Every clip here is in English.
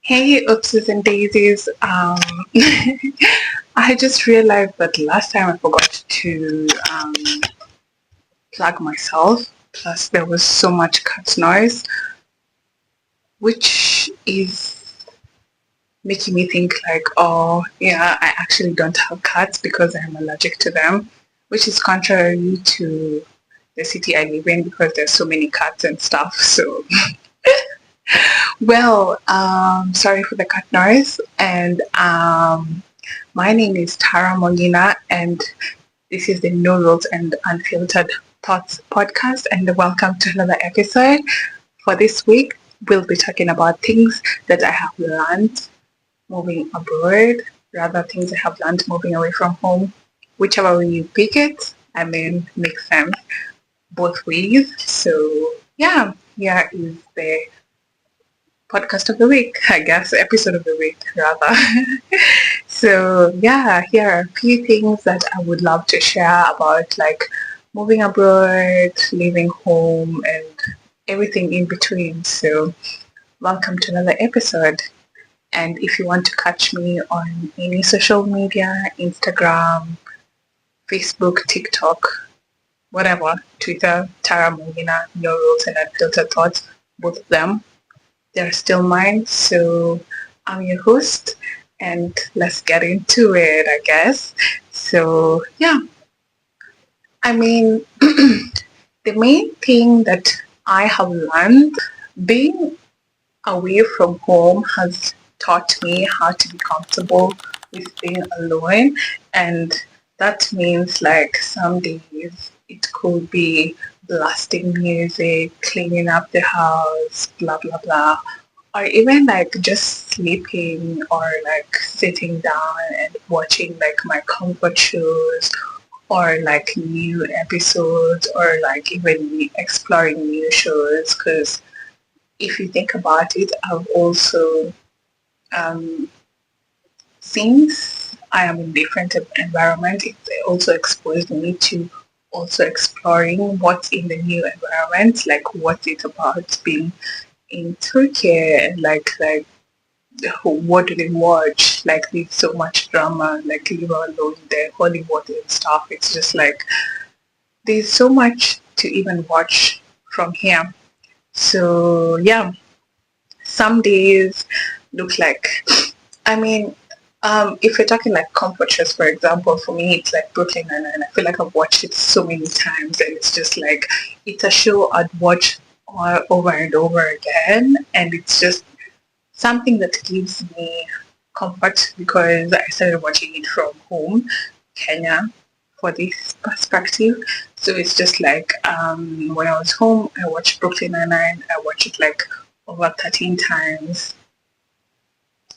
Hey, oopsies and daisies. I just realized that last time I forgot to plug myself. Plus, there was so much cat noise, which is making me think like, oh, yeah, I actually don't have cats because I'm allergic to them, which is contrary to the city I live in because there's so many cats and stuff. So, well, sorry for the cat noise, and my name is Tara Molina, and this is the No Rules and Unfiltered Thoughts podcast, and welcome to another episode. For this week, we'll be talking about things that I have learned moving abroad, rather things I have learned moving away from home. Whichever way you pick it, makes sense both ways. So, yeah, here is the podcast of the week, I guess, episode of the week, rather. So yeah, here are a few things that I would love to share about like moving abroad, leaving home, and everything in between. So welcome to another episode. And if you want to catch me on any social media, Instagram, Facebook, TikTok, whatever, Twitter, Tara Molina, No Rules and Unfiltered Thoughts, both of them, they're still mine. So I'm your host and let's get into it, I guess. So yeah, I mean, the main thing that I have learned being away from home has taught me how to be comfortable with being alone. And that means like some days it could be blasting music, cleaning up the house, blah blah blah, or even like just sleeping or like sitting down and watching like my comfort shows or like new episodes or like even exploring new shows because if you think about it, I've also um, since I am in different environment, it also exposed me to also exploring what's in the new environment, like what's it about being in Turkey and like what do they watch? Like there's so much drama, like leave alone the Hollywood and stuff. It's just like there's so much to even watch from here. So yeah, some days look like I mean, if you're talking like comfort shows, for example, for me it's like Brooklyn Nine-Nine. I feel like I've watched it so many times, and it's just like it's a show I'd watch over and over again, and it's just something that gives me comfort because I started watching it from home, Kenya, for this perspective. So it's just like when I was home, I watched Brooklyn Nine-Nine. I watched it like over 13 times.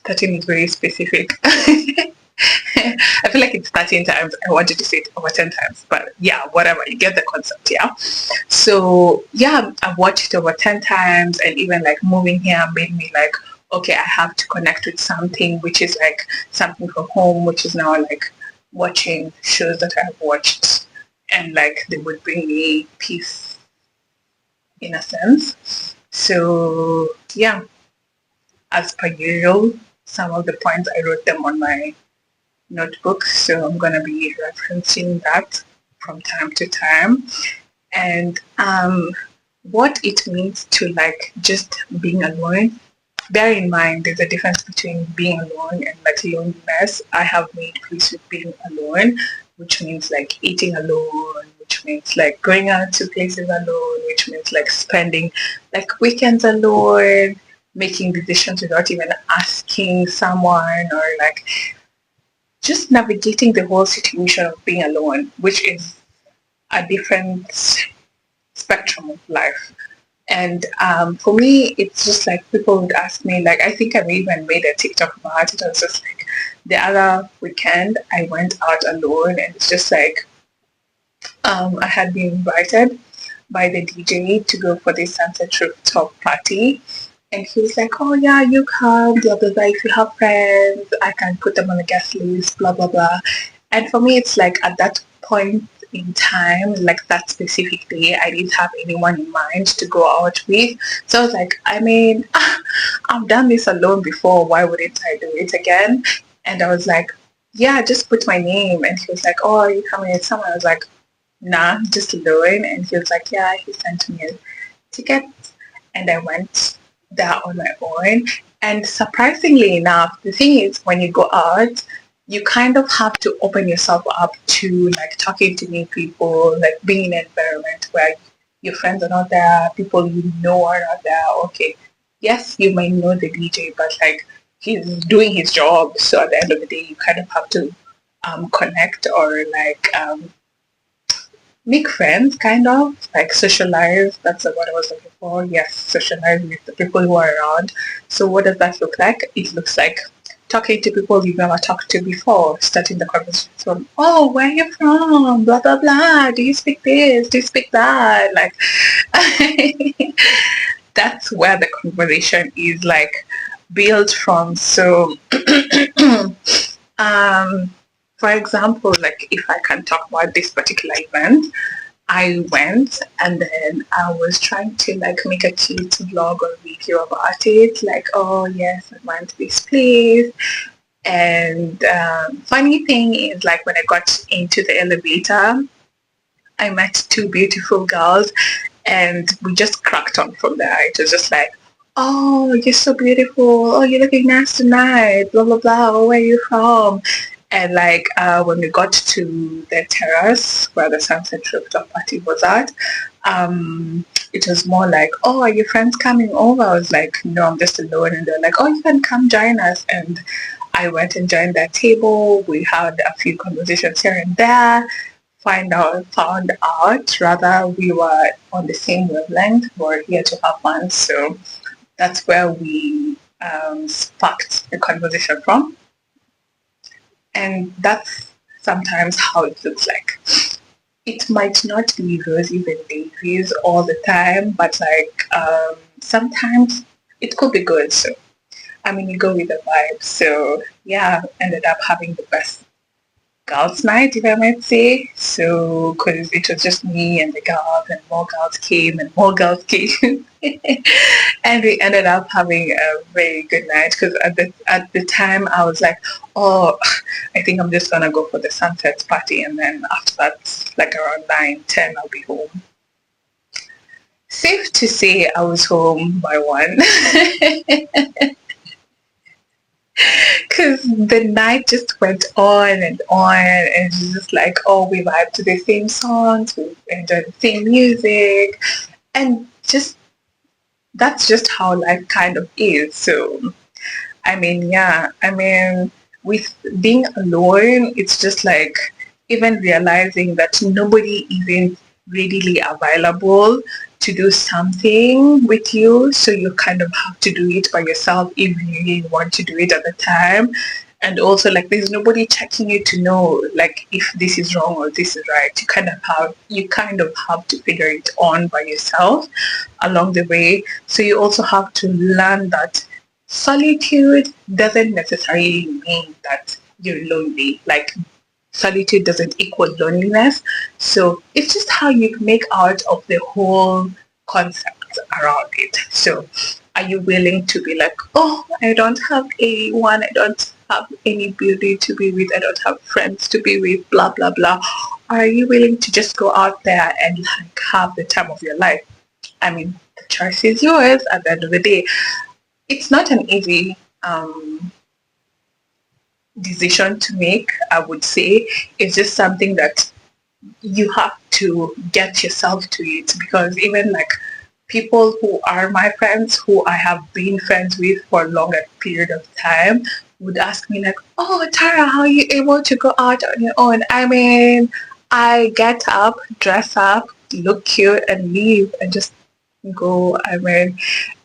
13 is very specific. I feel like it's 13 times. I wanted to say it over 10 times, but yeah, whatever. You get the concept, yeah? So, yeah, I've watched it over 10 times, and even like moving here made me like, okay, I have to connect with something, which is like something from home, which is now like watching shows that I've watched, and like they would bring me peace in a sense. So, yeah, as per usual, some of the points I wrote them on my notebook, so I'm gonna be referencing that from time to time. And what it means to like just being alone. Bear in mind, there's a difference between being alone and like loneliness. I have made peace with being alone, which means like eating alone, which means like going out to places alone, which means like spending like weekends alone, making decisions without even asking someone or like just navigating the whole situation of being alone, which is a different spectrum of life. And for me, it's just like people would ask me, like, I think I even made a TikTok about it. I was just like, the other weekend, I went out alone, and it's just like, I had been invited by the DJ to go for this sunset rooftop party. And he was like, oh yeah, you come, blah, blah, blah. If you have friends, I can put them on the guest list, blah, blah, blah. And for me, it's like at that point in time, like that specific day, I didn't have anyone in mind to go out with. So I was like, I mean, I've done this alone before. Why wouldn't I do it again? And I was like, yeah, just put my name. And he was like, oh, are you coming with someone? I was like, nah, just alone. And he was like, yeah, he sent me a ticket. And I went there on my own. And surprisingly enough, the thing is, when you go out, you kind of have to open yourself up to like talking to new people, like being in an environment where your friends are not there, people you know are not there. Okay, yes, you might know the DJ, but like he's doing his job. So at the end of the day, you kind of have to connect or like make friends, kind of like socialize. That's what I was looking for. Yes, socialize with the people who are around. So what does that look like? It looks like talking to people you've never talked to before, starting the conversation from, oh, where are you from? Blah blah blah. Do you speak this? Do you speak that? Like that's where the conversation is like built from. So um for example, like if I can talk about this particular event, I went and then I was trying to like make a cute vlog or video about it. Like, oh yes, I went to this place. And funny thing is, like when I got into the elevator, I met two beautiful girls, and we just cracked on from there. It was just like, oh, you're so beautiful. Oh, you're looking nice tonight. Blah blah blah. Oh, where are you from? And like when we got to the terrace where the sunset rooftop party was at, it was more like, oh, are your friends coming over? I was like, no, I'm just alone. And they're like, oh, you can come join us. And I went and joined their table. We had a few conversations here and there. Found out rather we were on the same wavelength. We're here to have fun. So that's where we sparked the conversation from. And that's sometimes how it looks like. It might not be roses and daisies all the time, but like sometimes it could be good. So I mean, you go with the vibe. So yeah, ended up having the best girls' night, if I might say. So, because it was just me and the girls, and more girls came, and more girls came, and we ended up having a very good night. Because at the time, I was like, oh, I think I'm just gonna go for the sunset party, and then after that, like around 9, 10, I'll be home. Safe to say, I was home by 1. Because the night just went on, and it's just like, oh, we vibe to the same songs, we enjoy the same music, and just that's just how life kind of is. So, I mean, yeah, I mean, with being alone, it's just like even realizing that nobody isn't readily available to do something with you. So you kind of have to do it by yourself if you really want to do it at the time. And also like there's nobody checking you to know like if this is wrong or this is right. You kind of have to figure it on by yourself along the way. So you also have to learn that solitude doesn't necessarily mean that you're lonely. Like solitude doesn't equal loneliness. So it's just how you make out of the whole concept around it. So are you willing to be like, oh, I don't have anyone, I don't have anybody to be with, I don't have friends to be with, blah blah blah? Are you willing to just go out there and like have the time of your life? I mean, the choice is yours at the end of the day. It's not an easy decision to make, I would say. It's just something that you have to get yourself to it, because even like people who are my friends, who I have been friends with for a longer period of time, would ask me like, oh Tara, how are you able to go out on your own? I mean, I get up, dress up, look cute and leave and just go. I mean,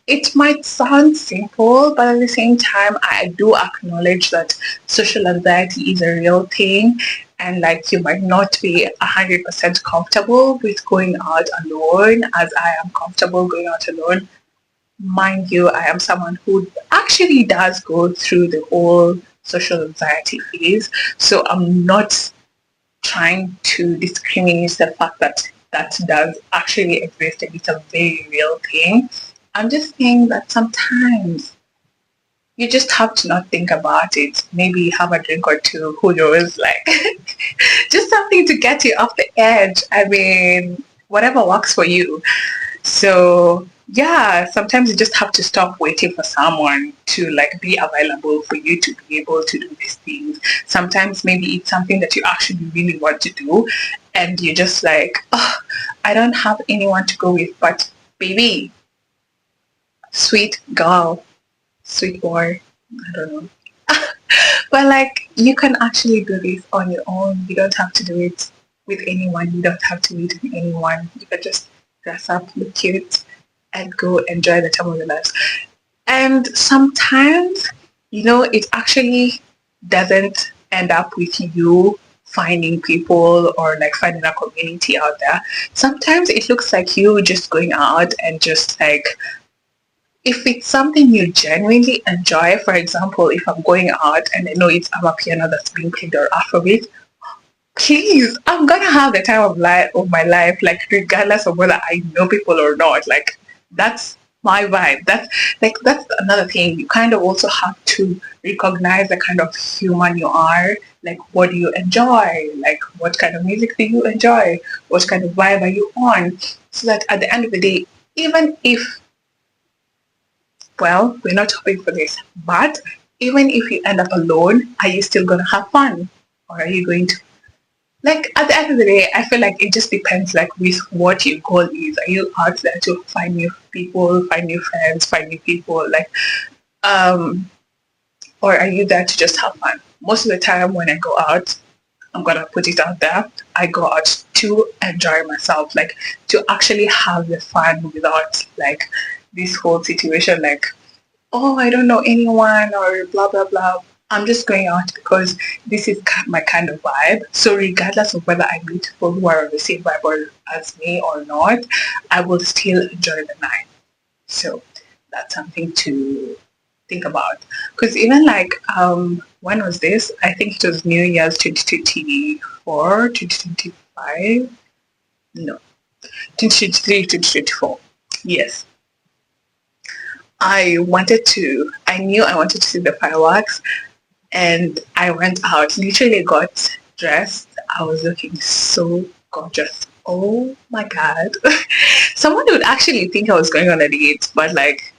it might sound simple, but at the same time, I do acknowledge that social anxiety is a real thing, and like you might not be 100% comfortable with going out alone, as I am comfortable going out alone. Mind you, I am someone who actually does go through the whole social anxiety phase, so I'm not trying to discriminate the fact that that does actually exist and it's a very real thing. I'm just saying that sometimes you just have to not think about it. Maybe have a drink or two, who knows, like just something to get you off the edge. I mean, whatever works for you. So yeah, sometimes you just have to stop waiting for someone to like be available for you to be able to do these things. Sometimes maybe it's something that you actually really want to do and you're just like, oh, I don't have anyone to go with, but baby, sweet girl, sweet boy, I don't know. But like you can actually do this on your own. You don't have to do it with anyone. You don't have to meet with anyone. You can just dress up, look cute, and go enjoy the time of your lives. And sometimes, it actually doesn't end up with you finding people or like finding a community out there. Sometimes it looks like you just going out and just like if it's something you genuinely enjoy, for example, if I'm going out and I know it's piano that's being played or Afrobeat, please, I'm gonna have the time of my life, like regardless of whether I know people or not. Like that's my vibe. That's another thing. You kind of also have to recognize the kind of human you are. Like what do you enjoy? Like what kind of music do you enjoy? What kind of vibe are you on? So that at the end of the day, even if well, we're not hoping for this, but even if you end up alone, are you still gonna have fun? Or are you going to like at the end of the day, I feel like it just depends like with what your goal is. Are you out there to find new people, find new friends, find new people, like um or are you there to just have fun? Most of the time when I go out, I'm gonna put it out there, I go out to enjoy myself, like to actually have the fun without like this whole situation like oh, I don't know anyone or blah, blah, blah. I'm just going out because this is my kind of vibe. So regardless of whether I meet people who are on the same vibe or as me or not, I will still enjoy the night. So that's something to think about. Because even like, when was this? I think it was New Year's 2024, 2025. No, 2023, 2024. Yes. I knew I wanted to see the fireworks and I went out, literally got dressed. I was looking so gorgeous. Oh my God. Someone would actually think I was going on a date, but like,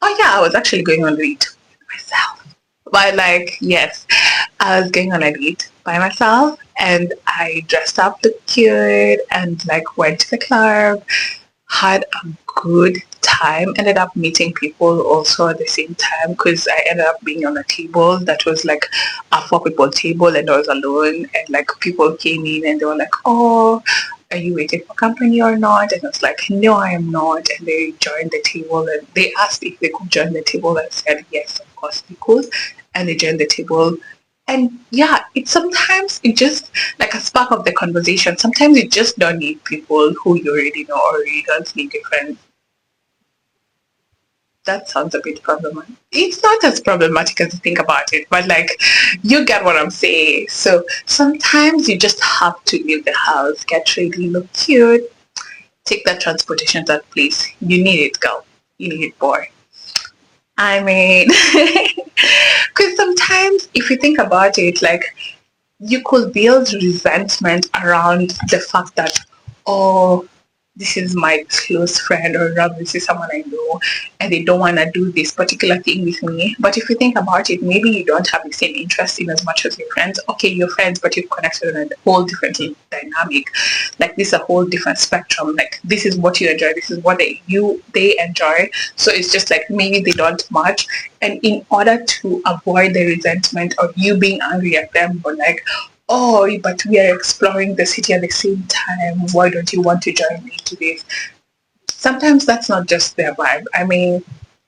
oh yeah, I was actually going on a date with myself. But like, yes, I was going on a date by myself and I dressed up, looked cute and like went to the club, had a good time, ended up meeting people also at the same time because I ended up being on a table that was like a 4 people table and I was alone and like people came in and they were like, oh, are you waiting for company or not? And I was like, no, I am not. And they joined the table and they asked if they could join the table and I said yes, of course they could. And they joined the table and yeah, it just like a spark of the conversation. Sometimes you just don't need people who you already know or you don't need different. That sounds a bit problematic. It's not as problematic as you think about it, but like you get what I'm saying. So sometimes you just have to leave the house, get ready, look cute, take that transportation to that place. You need it, girl. You need it, boy. I mean, because sometimes if you think about it, like you could build resentment around the fact that, oh, this is my close friend or rather this is someone I know and they don't want to do this particular thing with me. But if you think about it, maybe you don't have the same interest in as much as your friends. Okay, you're friends, but you've connected on a whole different dynamic. Like this is a whole different spectrum. Like this is what you enjoy, this is what they enjoy. So it's just like maybe they don't match. And in order to avoid the resentment or you being angry at them or like, oh, but we are exploring the city at the same time. Why don't you want to join me to this? Sometimes that's not just their vibe. I mean,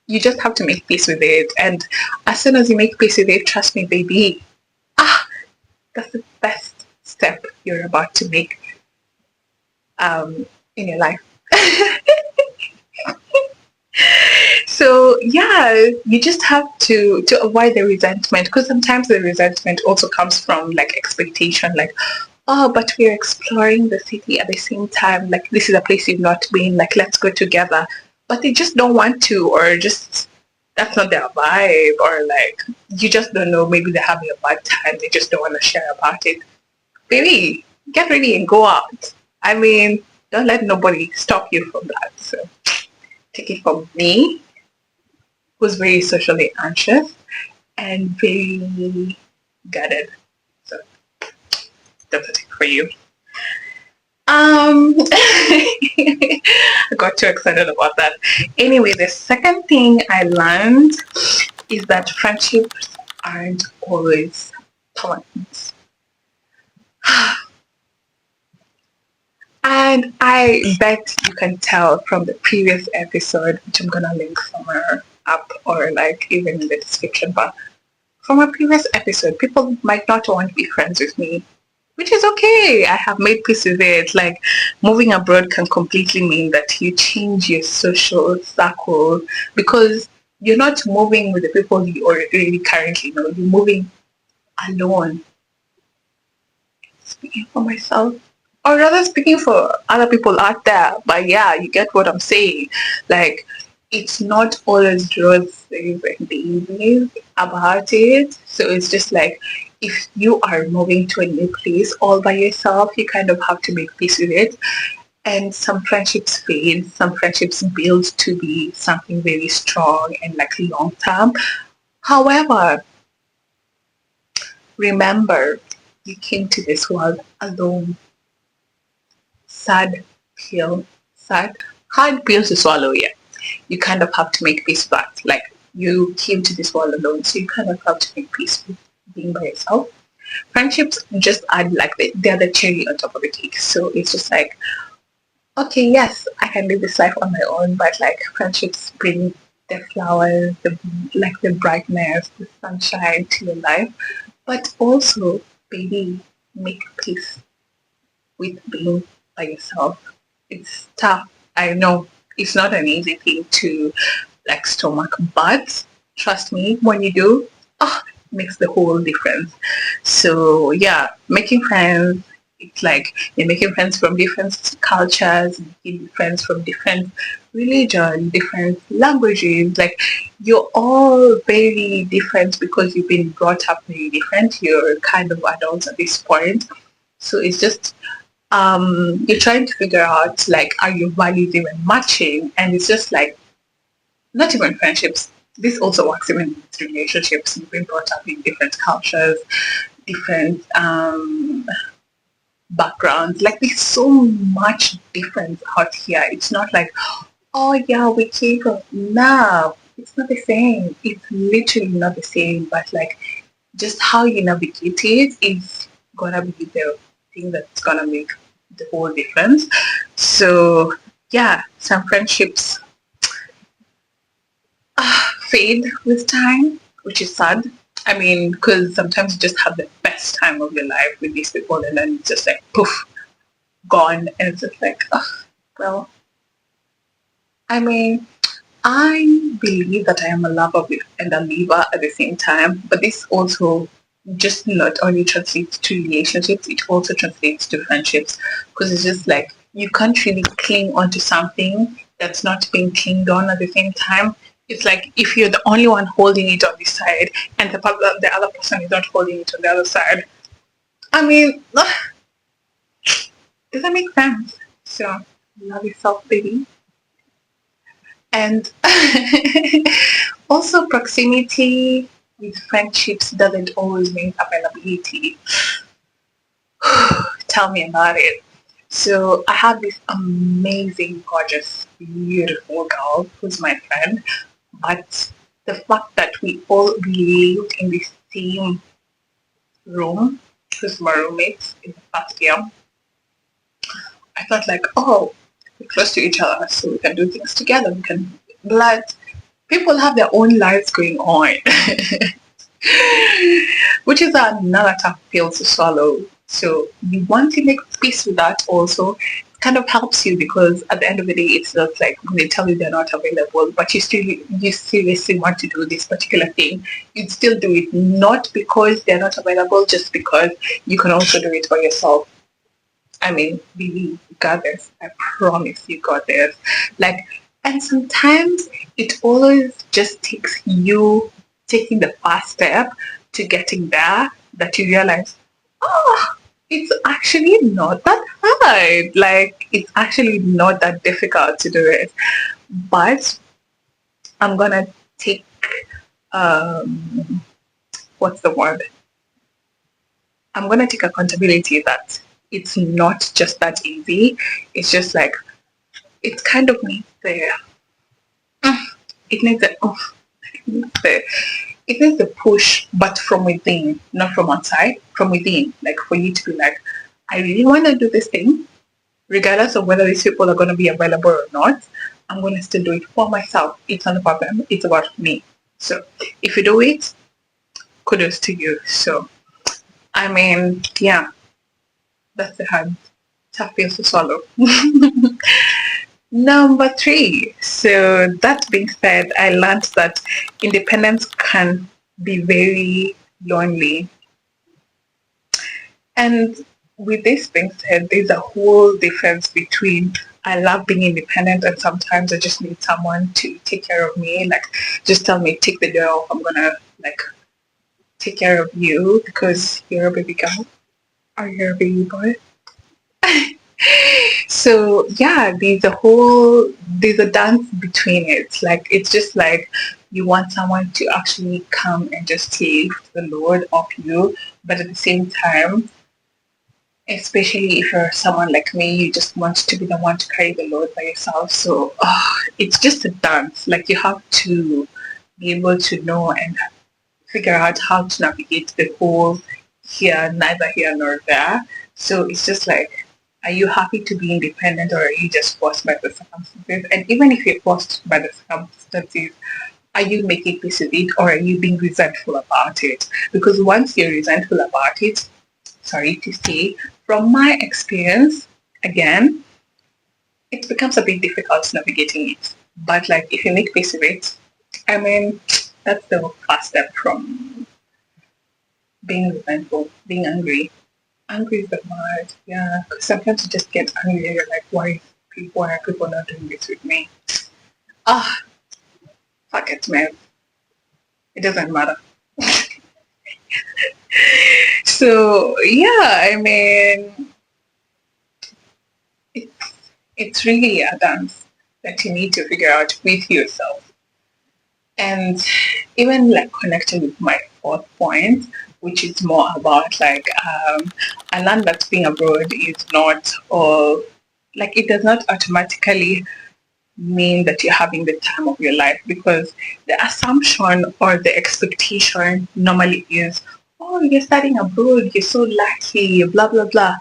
you just have to make peace with it. And as soon as you make peace with it, trust me, baby, that's the best step you're about to make in your life. So yeah, you just have to avoid the resentment because sometimes the resentment also comes from like expectation, like oh, but we're exploring the city at the same time. Like this is a place you've not been. Like let's go together, but they just don't want to, or just that's not their vibe, or like you just don't know, maybe they're having a bad time, they just don't want to share about it. Baby, get ready and go out. I mean, don't let nobody stop you from that. So take it from me, who's very socially anxious and very guarded. So that's a tip for you. I got too excited about that. Anyway, the second thing I learned is that friendships aren't always permanent. And I bet you can tell from the previous episode, which I'm gonna link somewhere up or like even in the description bar. From a previous episode, people might not want to be friends with me, which is okay. I have made peace with it. Like moving abroad can completely mean that you change your social circle because you're not moving with the people you already currently know. You're moving alone. Speaking for myself, or rather speaking for other people out there. But yeah, you get what I'm saying. Like, it's not always roses and daisies about it. So it's just like if you are moving to a new place all by yourself, you kind of have to make peace with it. And some friendships fade, some friendships build to be something very strong and like long term. However, remember, you came to this world alone. Sad pill, sad, hard pill to swallow, yeah. You kind of have to make peace with that. Like, you came to this world alone, so you kind of have to make peace with being by yourself. Friendships just add like they're the cherry on top of the cake. So it's just like, okay, yes, I can live this life on my own, but like friendships bring the flowers, the brightness, the sunshine to your life. But also, baby, make peace with being by yourself. It's tough. I know it's not an easy thing to like stomach, but trust me, when you do, oh, it makes the whole difference. So yeah, making friends, it's like you're making friends from different cultures, making friends from different religion, different languages. Like you're all very different because you've been brought up very different. You're kind of adults at this point. So it's just you're trying to figure out like are your values even matching, and it's just like not even friendships, this also works even with relationships. You've been brought up in different cultures, different backgrounds, like there's so much difference out here. It's not like, oh yeah, we came from, no, it's not the same. It's literally not the same, but like just how you navigate it is gonna be the thing that's gonna make the whole difference. So yeah, some friendships fade with time, which is sad. I mean, because sometimes you just have the best time of your life with these people, and then it's just like poof, gone, and it's just like, oh, well, I mean, I believe that I am a lover and a leaver at the same time, but this also just not only translates to relationships, it also translates to friendships because it's just like you can't really cling onto something that's not being clinged on at the same time. It's like if you're the only one holding it on this side and the other person is not holding it on the other side. I mean, does that make sense? So, love yourself, baby. And also, proximity with friendships doesn't always mean availability. Tell me about it. So, I have this amazing, gorgeous, beautiful girl who's my friend, but the fact that we lived in the same room, who's my roommates in the past year, I felt like, oh, we're close to each other, so we can do things together. We can, but people have their own lives going on, which is another tough pill to swallow. So you want to make peace with that also. It kind of helps you because at the end of the day, it's not like when they tell you they're not available, but you seriously want to do this particular thing. You'd still do it, not because they're not available, just because you can also do it by yourself. I mean, Billy, you got this. I promise you got this. Like, And sometimes it always just takes you taking the first step to getting there that you realize, oh, it's actually not that hard. Like, it's actually not that difficult to do it. But I'm gonna take, um, what's the word? I'm gonna take accountability that it's not just that easy. It's just like, it kind of needs it needs the, it needs the push, but from within, not from outside, from within. Like for you to be like, I really want to do this thing, regardless of whether these people are going to be available or not. I'm going to still do it for myself. It's not a problem. It's about me. So if you do it, kudos to you. So, I mean, yeah, that's the hard, tough pill to swallow. Number three. So that being said, I learned that independence can be very lonely. And with this being said, there's a whole difference between I love being independent and sometimes I just need someone to take care of me. Like just tell me, take the day off, I'm gonna like take care of you because you're a baby girl or you're a baby boy. So yeah, there's a dance between it. Like it's just like you want someone to actually come and just take the load off you, but at the same time, especially if you're someone like me, you just want to be the one to carry the load by yourself. So it's just a dance. Like you have to be able to know and figure out how to navigate the whole here, neither here nor there. So it's just like, are you happy to be independent or are you just forced by the circumstances? And even if you're forced by the circumstances, are you making peace with it or are you being resentful about it? Because once you're resentful about it, sorry to say, from my experience, again, it becomes a bit difficult navigating it. But like if you make peace with it, I mean, that's the first step from being resentful, being angry. Angry is the word, yeah. Because sometimes you just get angry and you're like, why are people not doing this with me? Ah, fuck it, man. It doesn't matter. So yeah, I mean, it's it's really a dance that you need to figure out with yourself. And even like connecting with my fourth point, which is more about like I learned that being abroad is not all like it does not automatically mean that you're having the time of your life because the assumption or the expectation normally is, oh, you're studying abroad, you're so lucky, blah blah blah.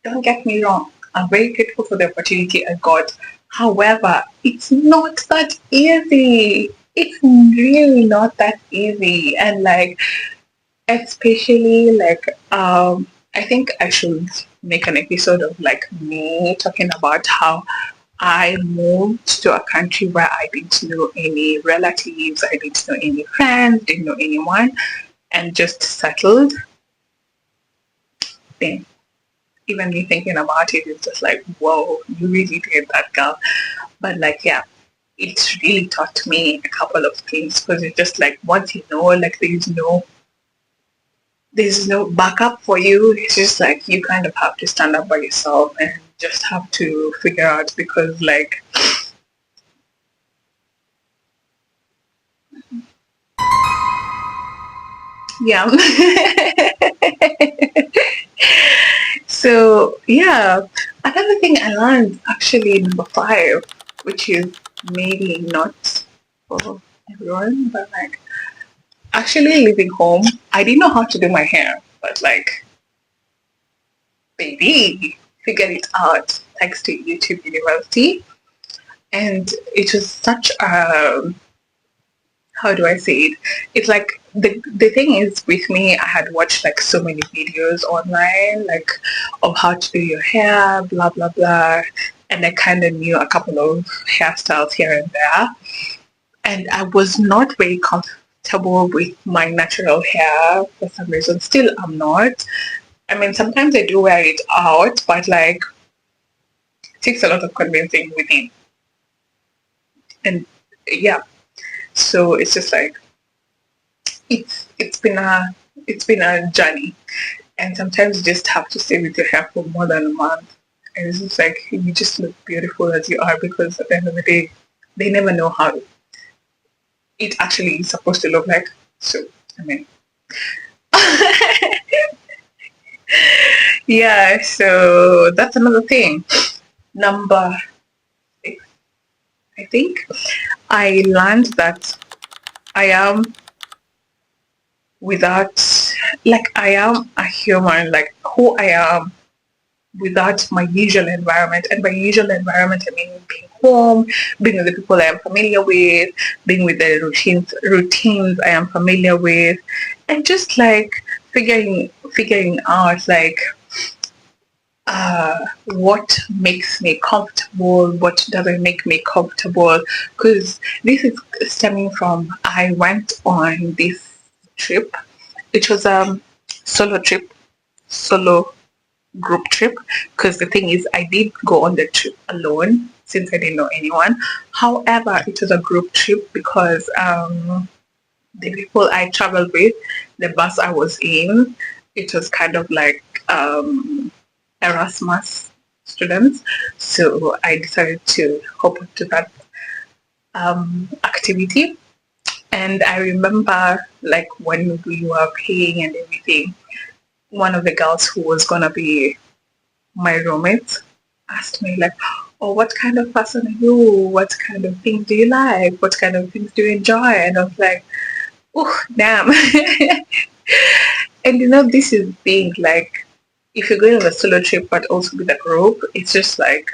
Don't get me wrong, I'm very grateful for the opportunity I got. However, it's not that easy. It's really not that easy. And like, especially like, I think I should make an episode of like me talking about how I moved to a country where I didn't know any relatives, I didn't know any friends, didn't know anyone, and just settled. Then even me thinking about it is just like, whoa, you really did that, girl. But like, yeah, it's really taught me a couple of things because it's just like once you know, like there's no backup for you. It's just like you kind of have to stand up by yourself and just have to figure out because like yeah. So yeah, another thing I learned actually number five, which is maybe not for everyone, but like actually leaving home, I didn't know how to do my hair, but like baby, figured it out thanks to YouTube University, and it was such a how do I say it? It's like the thing is with me, I had watched like so many videos online, like of how to do your hair, blah blah blah, and I kind of knew a couple of hairstyles here and there, and I was not very comfortable with my natural hair for some reason. Still, I'm not. I mean, sometimes I do wear it out, but like it takes a lot of convincing within. And yeah, so it's just like it's been a journey, and sometimes you just have to stay with your hair for more than a month, and it's just like you just look beautiful as you are, because at the end of the day, they never know how it actually is supposed to look like. So I mean, yeah. So that's another thing. Number six, I think I learned that I am without, like, I am a human, like who I am without my usual environment. And by usual environment, I mean being home, being with the people I am familiar with, being with the routines I am familiar with, and just like figuring out like what makes me comfortable, what doesn't make me comfortable. Because this is stemming from, I went on this trip. It was a solo trip, solo group trip, because the thing is I did go on the trip alone since I didn't know anyone. However, it was a group trip because the people I traveled with, the bus I was in, it was kind of like Erasmus students. So I decided to hop into that activity. And I remember like when we were paying and everything, one of the girls who was gonna be my roommate asked me like, "Oh, what kind of person are you? What kind of things do you like? What kind of things do you enjoy?" And I was like, "Oh, damn!" And this is the thing. Like, if you're going on a solo trip but also with a group, it's just like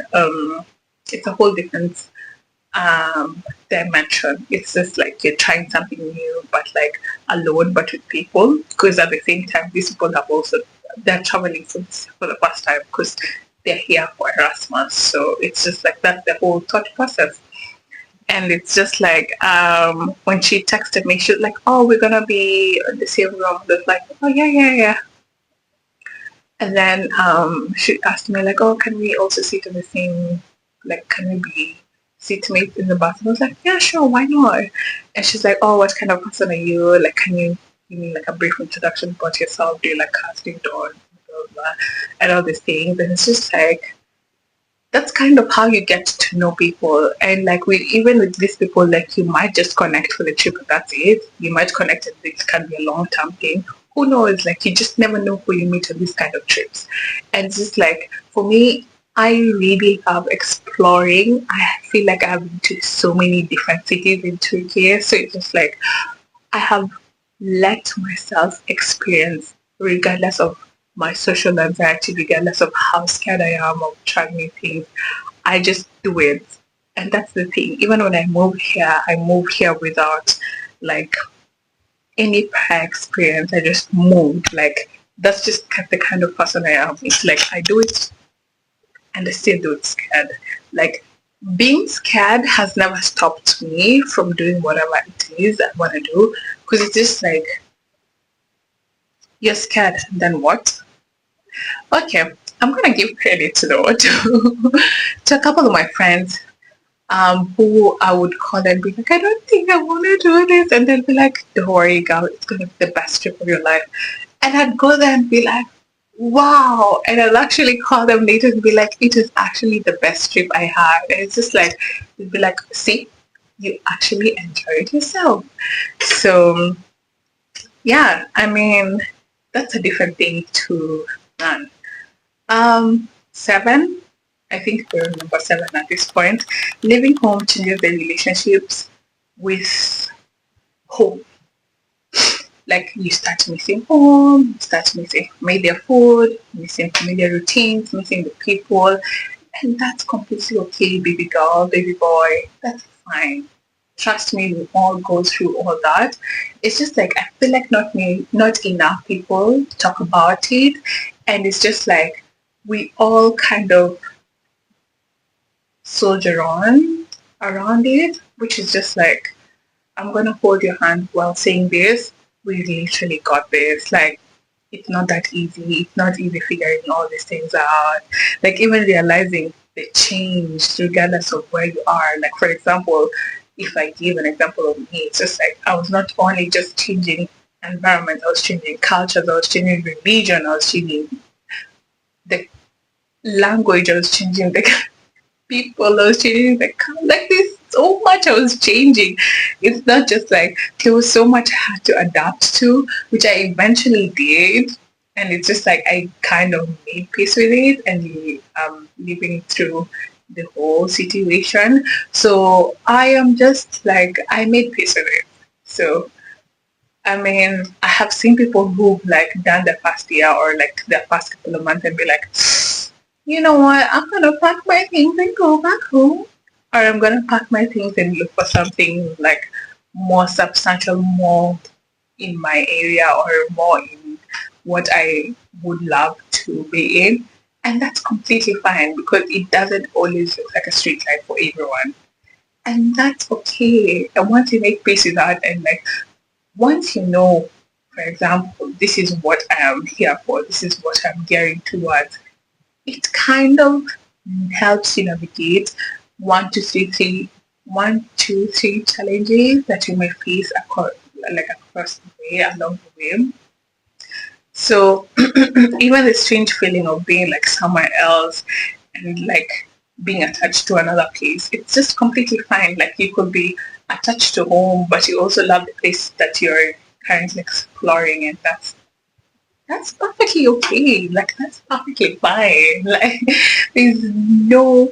it's a whole different dimension. It's just like you're trying something new, but like alone, but with people. Because at the same time, these people have also, they're traveling for the first time because they're here for Erasmus. So it's just like that's the whole thought process. And it's just like when she texted me, she was like, "Oh, we're gonna be in the same room." I was like, "Oh yeah, yeah, yeah." And then she asked me like, "Oh, can we also sit in the same, like, can we be seatmates in the bus?" And I was like, "Yeah, sure, why not?" And she's like, "Oh, what kind of person are you? Like, can you give me like a brief introduction about yourself? Do you like casting or blah, blah, blah, and all these things?" And it's just like that's kind of how you get to know people. And like with even with these people, like you might just connect for the trip and that's it. You might connect and this can be a long term thing. Who knows? Like you just never know who you meet on these kind of trips. And just like for me, I really love exploring. I feel like I've been to so many different cities in Turkey. So it's just like I have let myself experience, regardless of my social anxiety, regardless of how scared I am of trying new things. I just do it. And that's the thing. Even when I moved here without like any prior experience. I just moved. Like that's just the kind of person I am. It's like I do it and I still do it scared. Like being scared has never stopped me from doing whatever it is I want to do, because it's just like you're scared, then what? Okay, I'm gonna give credit to the to a couple of my friends who I would call and be like, I don't think I want to do this, and they'll be like, don't worry, girl, it's gonna be the best trip of your life. And I'd go there and be like, wow, and I'll actually call them later and be like, it is actually the best trip I had. And it's just like, they'd be like, see, you actually enjoyed yourself. So yeah, I mean, that's a different thing to none. Seven, I think we're number seven at this point. Living home changes the relationships with home. Like you start missing home, you start missing familiar food, missing familiar routines, missing the people, and that's completely okay, baby girl, baby boy. That's fine. Trust me, we all go through all that. It's just like I feel like not enough people talk about it, and it's just like we all kind of soldier on around it, which is just like I'm gonna hold your hand while saying this. We literally got this. Like it's not that easy. It's not easy figuring all these things out. Like even realizing they change regardless of where you are. Like for example, if I give an example of me, it's just like I was not only just changing environment, I was changing cultures, I was changing religion, I was changing the language, I was changing the people, I was changing the like this so much I was changing. It's not just like there was so much I had to adapt to, which I eventually did. And it's just like I kind of made peace with it and living through the whole situation. So I am just like I made peace with it. So I mean, I have seen people who've like done the past year or like the past couple of months and be like, you know what, I'm gonna pack my things and go back home. Or I'm gonna pack my things and look for something like more substantial, more in my area or more in what I would love to be in. And that's completely fine because it doesn't always look like a street life for everyone. And that's okay. And once you make peace with that and like once you know, for example, this is what I am here for, this is what I'm gearing towards, it kind of helps you navigate one, two, three challenges that you may face across the way, along the way. So even the strange feeling of being like somewhere else and like being attached to another place, it's just completely fine. Like you could be attached to home, but you also love the place that you're currently exploring, and that's perfectly okay. Like that's perfectly fine. Like there's no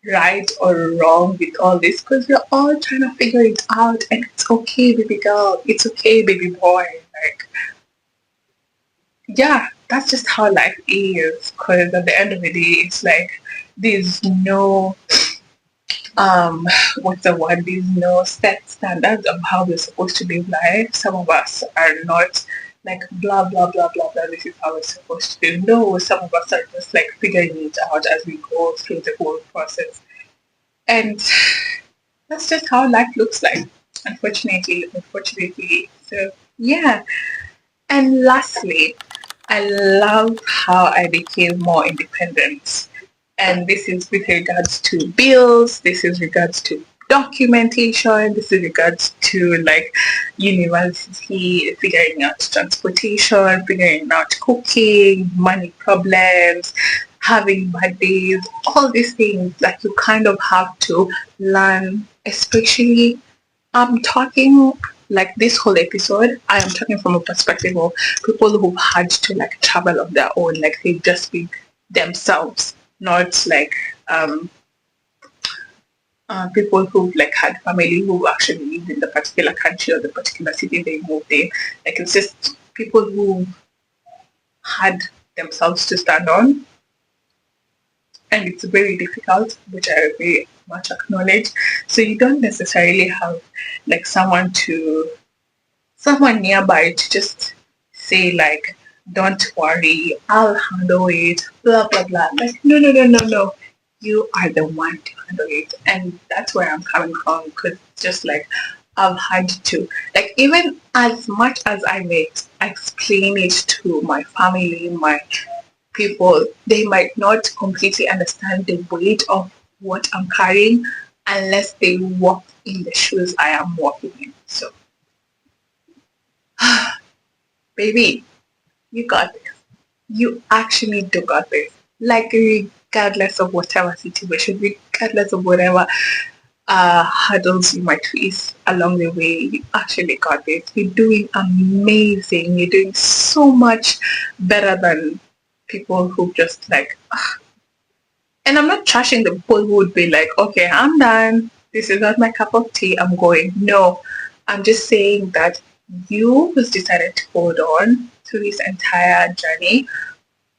right or wrong with all this because we're all trying to figure it out, and it's okay, baby girl. It's okay, baby boy. Like yeah, that's just how life is. Because at the end of the day, it's like there's no what's the word? There's no set standards of how we're supposed to live life. Some of us are not like blah blah blah blah blah. This is how we're supposed to do. No, some of us are just like figuring it out as we go through the whole process, and that's just how life looks like. Unfortunately. So yeah. And lastly, I love how I became more independent. And this is with regards to bills, this is regards to documentation, this is regards to like university, figuring out transportation, figuring out cooking, money problems, having bad days, all these things that you kind of have to learn, especially I'm talking like this whole episode, I am talking from a perspective of people who had to like travel on their own, like they just be themselves, not like people who like had family who actually lived in the particular country or the particular city they moved in. Like it's just people who had themselves to stand on, and it's very difficult, which I very much acknowledge. So you don't necessarily have like someone nearby to just say like, don't worry, I'll handle it, blah blah blah. Like no. You are the one to handle it. And that's where I'm coming from because just like I've had to like even as much as I may explain it to my family, my people, they might not completely understand the weight of what I'm carrying unless they walk in the shoes I am walking in. So baby, you got this. You actually do got this. Like regardless of whatever situation, regardless of whatever hurdles you might face along the way, you actually got this. You're doing amazing. You're doing so much better than people who just like. And I'm not trashing the people who would be like, okay, I'm done. This is not my cup of tea. I'm going. No, I'm just saying that you who's decided to hold on to this entire journey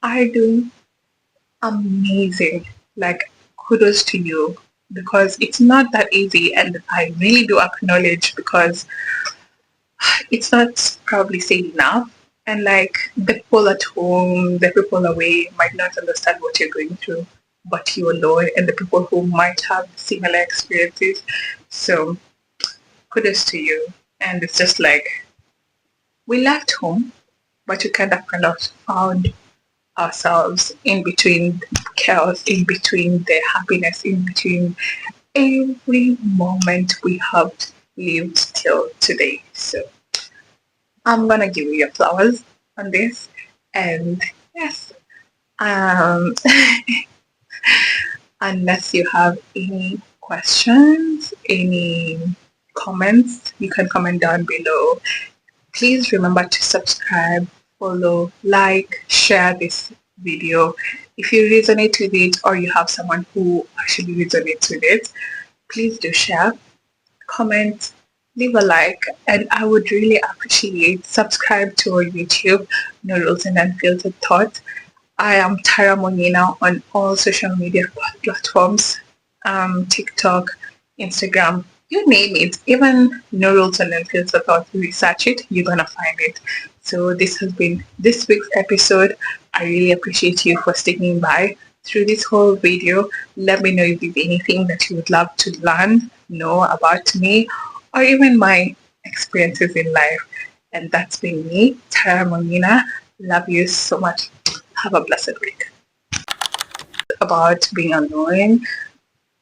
are doing amazing. Like, kudos to you because it's not that easy. And I really do acknowledge because it's not probably said enough. And like the people at home, the people away might not understand what you're going through, but you alone and the people who might have similar experiences. So kudos to you. And it's just like we left home, but we kind of found ourselves in between chaos, in between the happiness, in between every moment we have lived till today. So I'm gonna give you your flowers on this. And yes, um, unless you have any questions, any comments, you can comment down below. Please remember to subscribe, follow, like, share this video. If you resonate with it or you have someone who actually resonates with it, please do share, comment, leave a like, and I would really appreciate subscribe to our YouTube, No Rules and Unfiltered Thoughts. I am Tara Monina on all social media platforms, TikTok, Instagram, you name it. Even No Rules and Unfiltered Thoughts, research it, you're gonna find it. So this has been this week's episode. I really appreciate you for sticking by through this whole video. Let me know if there's anything that you would love to learn, know about me, or even my experiences in life. And that's been me, Tara Monina. Love you so much. Have a blessed week. About being alone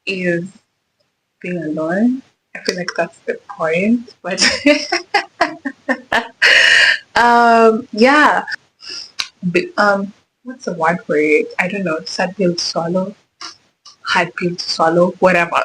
is being alone. I feel like that's the point, but yeah. What's the word for it? I don't know. Sad pill to swallow, hard pill to swallow, whatever.